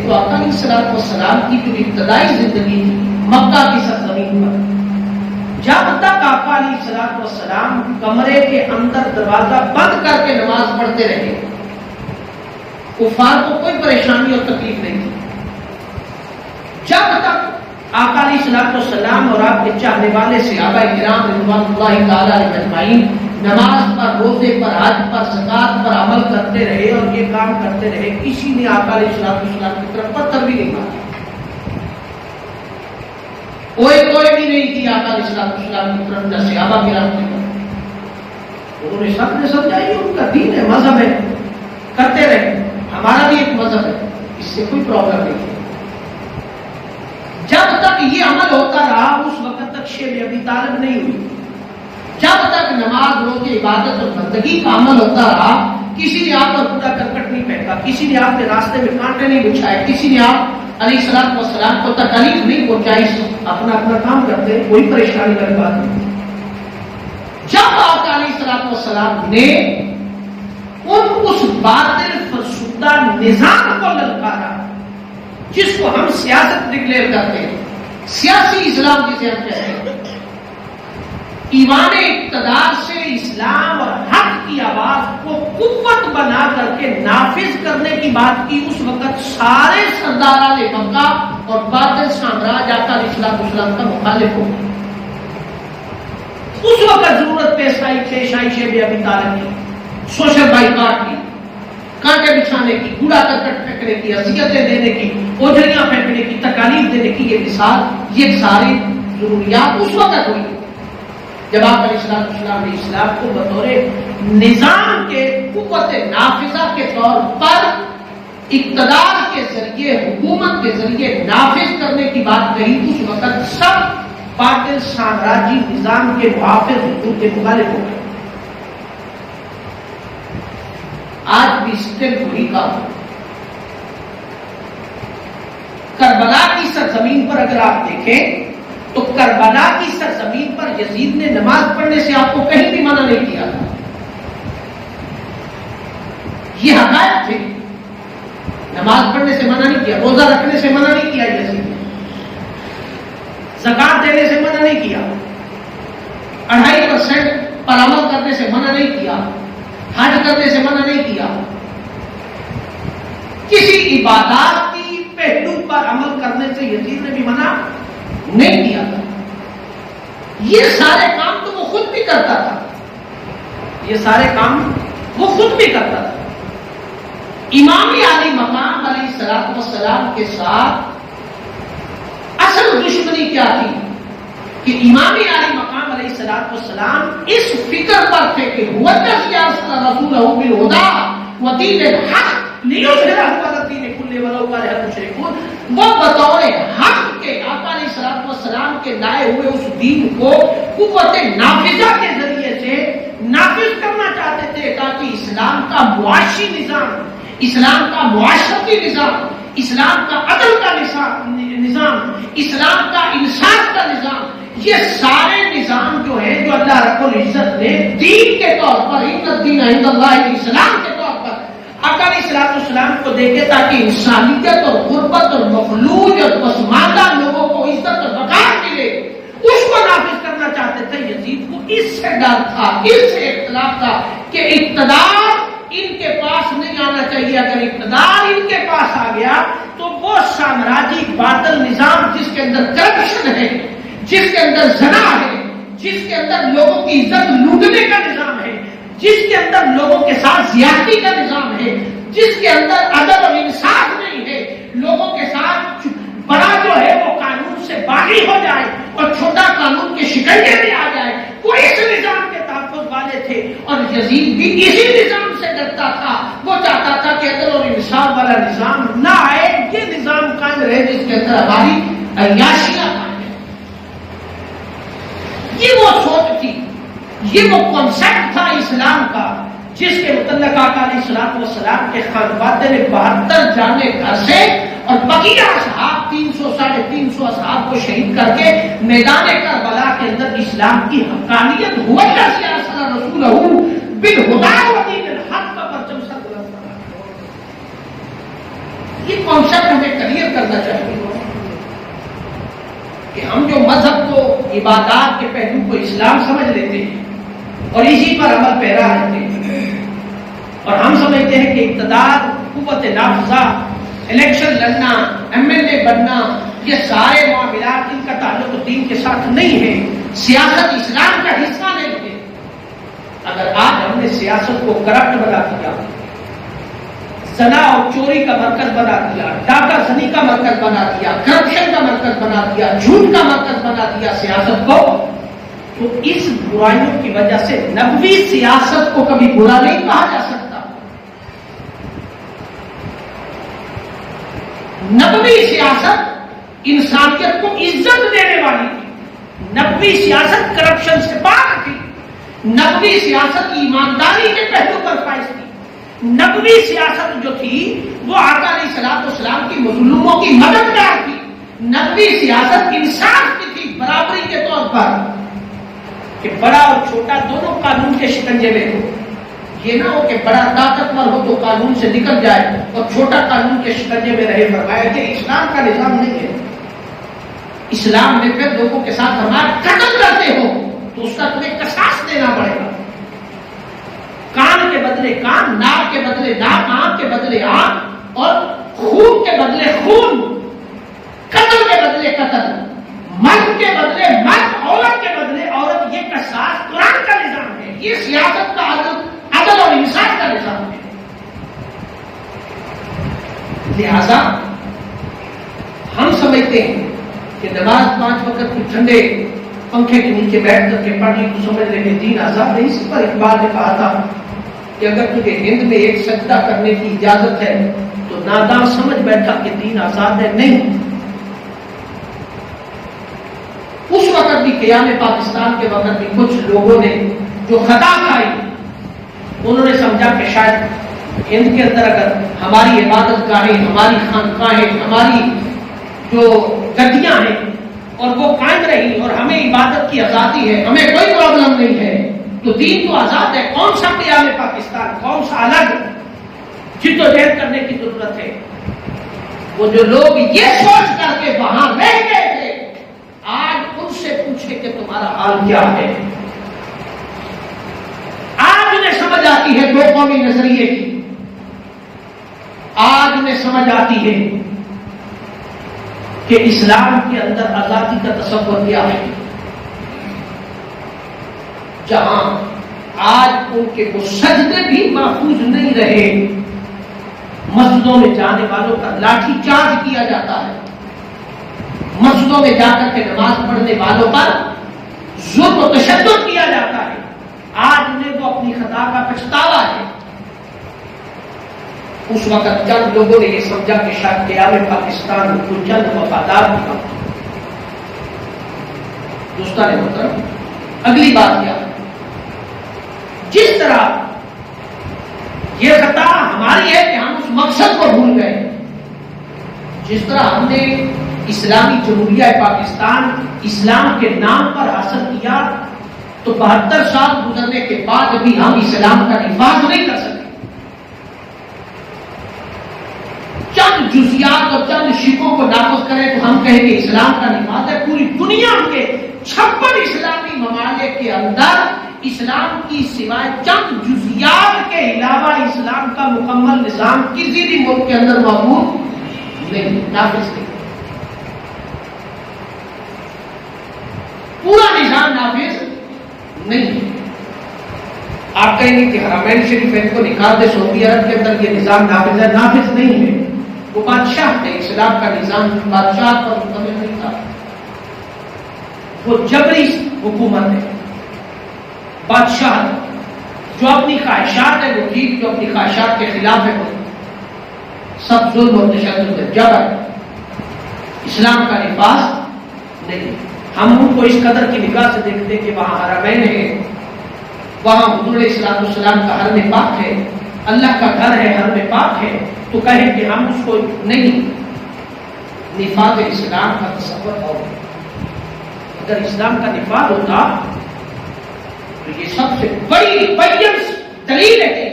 تو آقا علیہ الصلوۃ والسلام کی جو ابتدائی زندگی تھی مکہ کی سرزمین پر، جب تک آقا علیہ الصلوۃ والسلام کمرے کے اندر دروازہ بند کر کے نماز پڑھتے رہے، کفار کو کوئی پریشانی اور تکلیف نہیں تھی۔ جب تک آقا علیہ الصلوۃ والسلام اور آپ کے چاہنے والے صحابہ کرام رضوان اللہ تعالی علیہم اجمعین نماز پر، روزے پر، حج پر، زکات پر عمل کرتے رہے اور یہ کام کرتے رہے، کسی نے آقا علیہ الصلوۃ والسلام کی طرف پتھر بھی نہیں مارا، کوئی بھی نہیں کی آقا علیہ الصلوۃ والسلام کی طرف، نہ صحابہ کرام کی طرف۔ انہوں نے سب نے سمجھا یہ ان کا دین ہے، مذہب ہے، کرتے رہے، ہمارا بھی ایک مذہب ہے، اس سے کوئی پرابلم نہیں ہے۔ جب تک یہ عمل ہوتا رہا اس وقت تک شیب ابی طالب نہیں ہوئی۔ جب تک نماز، روزے، عبادت اور بندگی کا عمل ہوتا رہا، کسی نے آپ پر کوڑا کرکٹ نہیں پھینکا، کسی نے آپ کے راستے میں کانٹے نہیں بچھائے، کسی نے آپ علیہ الصلوۃ والسلام کو تکلیف نہیں پہنچائی، اپنا اپنا کام کرتے، کوئی پریشانی والی بات نہیں۔ جب آقا علیہ الصلوۃ والسلام نے اس باطل فرسودہ نظام کو للکارا جس کو ہم سیاست ڈکلیئر کرتے ہیں، سیاسی اسلام جسے ہم کہتے ہیں، ایوان اقتدار سے اسلام اور حق کی آواز کو قوت بنا کر کے نافذ کرنے کی بات کی، اس وقت سارے سرداران مکہ اور باطل سامراج آقا علیہ الصلوۃ والسلام کا مخالف ہو گئے۔ اس وقت ضرورت پیش آئی شیب ابی طالب کی، سوشل بائیکاٹ کی، کانٹے بچھانے کی، کوڑا کرکٹ پھینکنے کی، اذیتیں دینے کی، اوجھڑیاں پھینکنے کی، تکالیف دینے کی، یہ مثال، یہ ساری ضروریات اس وقت ہوئی جب آپ علیہ الصلوۃ والسلام نے اسلام کو بطور نظام کے قوت نافذہ کے طور پر اقتدار کے ذریعے، حکومت کے ذریعے نافذ کرنے کی بات کہی۔ اس وقت سب باطل سامراجی نظام کے محافظ حضور کے مخالف ہو گئے۔ آج بھی اسٹل وہی کام۔ کربلا کی سرزمین پر اگر آپ دیکھیں تو کربلا کی سرزمین پر یزید نے نماز پڑھنے سے آپ کو کہیں بھی منع نہیں کیا تھا، یہ حقائق تھے۔ نماز پڑھنے سے منع نہیں کیا، روزہ رکھنے سے منع نہیں کیا یزید نے، زکات دینے سے منع نہیں کیا، 2.5% پر عمل کرنے سے منع نہیں کیا، حج کرنے سے منع نہیں کیا، کسی عباداتی پہلو پر عمل کرنے سے یزید نے بھی منع نہیں کیا تھا۔ یہ سارے کام تو وہ خود بھی کرتا تھا، یہ سارے کام وہ خود بھی کرتا تھا۔ امام علی مقام علیہ الصلوۃ والسلام کے ساتھ اصل دشمنی کیا تھی کہ امام علی مقام علیہ الصلوۃ والسلام اس فکر پر تھے کہ هو الذی ارسل رسولہ بالہدی ودین الحق لیظہرہ علی الدین کلہ ولو کرہ المشرکون، وہ بطور حق کے آقا علیہ الصلوۃ والسلام کے لائے ہوئے اس دین کو قوت نافذہ کے ذریعے سے نافذ کرنا چاہتے تھے تاکہ اسلام کا معاشی نظام، اسلام کا معاشرتی نظام، اسلام کا عدل کا نظام، اسلام کا انصاف کا نظام، یہ سارے نظام جو ہیں جو اللہ رب العزت نے دین کے طور پر، ان الدین عند اللہ الاسلام کے طور پر آقا علیہ الصلوۃ والسلام کو دیکھے تاکہ انسانیت اور غربت اور مفلوج اور پسماندہ لوگوں کو عزت اور وقار ملے، اس کو نافذ کرنا چاہتے تھے۔ یزید کو اس سے ڈر تھا، اس سے اختلاف تھا کہ اقتدار ان کے پاس نہیں آنا چاہیے، اگر اقتدار ان کے پاس آ گیا تو وہ سامراجی باطل نظام جس کے اندر کرپشن ہے، جس کے اندر زنا ہے، جس کے اندر لوگوں کی عزت لوٹنے کا نظام ہے، جس کے اندر لوگوں کے ساتھ زیادتی کا نظام ہے، جس کے اندر عدل اور انصاف نہیں ہے، لوگوں کے ساتھ بڑا جو ہے وہ قانون سے باغی ہو جائے اور چھوٹا قانون کے شکنجے میں آ جائے، وہ اس نظام کے تحفظ والے تھے۔ اور یزید بھی اسی نظام سے ڈرتا تھا، وہ چاہتا تھا کہ عدل اور انصاف والا نظام نہ آئے، یہ نظام قائم رہے جس کے اندر ہماری عیاشیاں قائم ہے۔ یہ وہ سوچ تھی، یہ وہ کانسیپٹ تھا اسلام کا جس کے متعلق آقا علیہ الصلوۃ والسلام کے خانوادے نے 72 جانے گھر سے اور بقیہ اصحاب 300 ساڑھے 300 اصحاب کو شہید کر کے میدان کربلا کے اندر اسلام کی حقانیت ہوا الذی ارسل رسولہ بالہدی ودین الحق کا پرچم سر بلند کرا۔ یہ کانسیپٹ ہمیں جو مذہب کو، عبادات کے پہلو کو اسلام سمجھ لیتے ہیں اور اسی پر عمل پیرا رہتے ہیں، اور ہم سمجھتے ہیں کہ اقتدار، قوت نافذہ، الیکشن لڑنا، MLA بننا، یہ سارے معاملات ان کا تعلق دین کے ساتھ نہیں ہے، سیاست اسلام کا حصہ نہیں ہے۔ اگر آج ہم نے سیاست کو کرپٹ بنا دیا، زنا اور چوری کا مرکز بنا دیا، ڈاکہ زنی کا مرکز بنا دیا، کرپشن کا مرکز بنا دیا، جھوٹ کا مرکز بنا دیا سیاست کو، تو اس برائیوں کی وجہ سے نبوی سیاست کو کبھی برا نہیں کہا جا سکتا۔ نبوی سیاست انسانیت کو عزت دینے والی تھی، نبوی سیاست کرپشن سے پاک تھی، نبوی سیاست ایمانداری کے پہلو پر فائز تھی، نبوی سیاست جو تھی وہ آقا علیہ الصلوۃ والسلام کی مظلوموں کی مددگار تھی، نبوی سیاست انصاف کی تھی، برابری کے طور پر کہ بڑا اور چھوٹا دونوں قانون کے شکنجے میں ہو، یہ نہ ہو کہ بڑا طاقتور ہو تو قانون سے نکل جائے اور چھوٹا قانون کے شکنجے میں رہے۔ فرمایا کہ اسلام کا نظام نہیں ہے، اسلام نے پھر لوگوں کے ساتھ ہمارا قتل کرتے ہو تو اس کا تمہیں قصاص دینا پڑے گا، کان کے بدلے کان، ناک کے بدلے ناک، آنکھ کے بدلے آنکھ، اور خون کے بدلے خون، قتل کے بدلے قتل، مرد کے بدلے مرد، عورت کے بدلے عورت، یہ قصاص قرآن کا نظام ہے، یہ سیاست کا عدل اور انصاف کا نظام ہے۔ لہذا ہم سمجھتے ہیں کہ نماز 5 وقت کی ٹھنڈے پنکھے کے نیچے بیٹھ کر کے پڑھ لی تو سمجھ لیں کہ دین آزاد ہے۔ اس پر اقبال نے کہا تھا کہ اگر تجھے ہند میں ایک سجدہ کرنے کی اجازت ہے تو ناداں سمجھ بیٹھا کہ دین آزاد ہے۔ نہیں، اس وقت بھی قیام پاکستان کے وقت بھی کچھ لوگوں نے جو خطا کھائی، انہوں نے سمجھا کہ شاید ہند کے اندر اگر ہماری عبادت گاہیں، ہماری خانقاہیں، ہماری جو گدیاں ہیں اور وہ قائم رہی اور ہمیں عبادت کی آزادی ہے، ہمیں کوئی پرابلم نہیں ہے، تو دین تو آزاد ہے، کون سا قیام پاکستان، کون سا الگ جد و جہد کرنے کی ضرورت ہے۔ وہ جو لوگ یہ سوچ کر کے وہاں رہ گئے تھے، آج ان سے پوچھے کہ تمہارا حال کیا ہے۔ آج انہیں سمجھ آتی ہے دو قومی نظریے کی، آج انہیں سمجھ آتی ہے کہ اسلام کے اندر آزادی کا تصور کیا ہے۔ جہاں آج ان کے وہ سجدے بھی محفوظ نہیں رہے، مسجدوں میں جانے والوں کا لاٹھی چارج کیا جاتا ہے، مسجدوں میں جا کر کے نماز پڑھنے والوں پر ظلم و تشدد کیا جاتا ہے، آج انہیں وہ اپنی خطا کا پچھتاوا ہے۔ اس وقت چند لوگوں نے یہ سمجھا کہ شاید قیام پاکستان کو چند وفادار بھی کام۔ دوستان محترم، اگلی بات کیا ہے؟ جس طرح یہ خطا ہماری ہے کہ ہم اس مقصد کو بھول گئے، جس طرح ہم نے اسلامی جمہوریہ پاکستان اسلام کے نام پر حاصل کیا، تو 72 سال گزرنے کے بعد بھی ہم اسلام کا نفاذ نہیں کر سکتے۔ چند جزیات اور چند شکوں کو نافذ کریں تو ہم کہیں کہ اسلام کا نفاذ ہے۔ پوری دنیا کے 56 اسلامی ممالک کے اندر اسلام کی سوائے چند جزیات کے علاوہ اسلام کا مکمل نظام کسی بھی ملک کے اندر موجود نہیں، نافذ نہیں، پورا نظام نافذ نہیں۔ آپ کہیں گے کہ حرمین شریفین کو نکال دے، سعودی عرب کے اندر یہ نظام نافذ ہے، نافذ نہیں ہے۔ وہ بادشاہ تھے، اسلام کا نظام بادشاہ پر مشتمل نہیں تھا، وہ جبری حکومت ہے، بادشاہ جو اپنی خواہشات ہے وہ ٹھیک، جو اپنی خواہشات کے خلاف ہے وہ سب ظلم اور تشدد ہے، جبر۔ اسلام کا نفاذ نہیں۔ ہم ان کو اس قدر کی نگاہ سے دیکھتے کہ وہاں حرمین ہے، وہاں حضور علیہ الصلوۃ والسلام کا حرم پاک ہے، اللہ کا گھر ہے، حرم پاک ہے، تو کہیں کہ ہم اس کو نہیں۔ نفاذ اسلام کا تصور ہو، اگر اسلام کا نفاذ ہوتا تو یہ سب سے بڑی دلیل ہے۔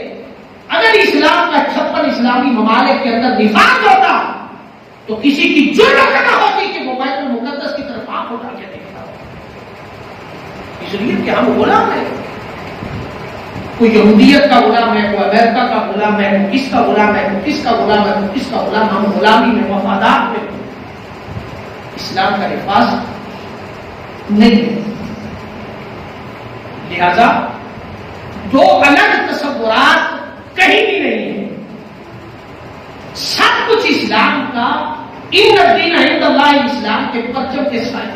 اگر اسلام کا 56 اسلامی ممالک کے اندر نفاذ ہوتا تو کسی کی جرأت نہ ہوتی کہ وہ بیت المقدس کی طرف آنکھ اٹھا کے اس لیے کہ ہم غلام ہیں. کوئی یہودیت کا غلام ہے, کوئی امریکہ کا غلام ہے, کوئی کس کا غلام ہے, کوئی کس کا غلام ہے, کوئی کس کا غلام. ہم غلامی میں, وفادار میں اسلام کا لباس نہیں ہے. لہذا دو الگ تصورات کہیں بھی نہیں ہے. سب کچھ اسلام کا ان الدین عند اللہ اسلام کے پرچم کے سائے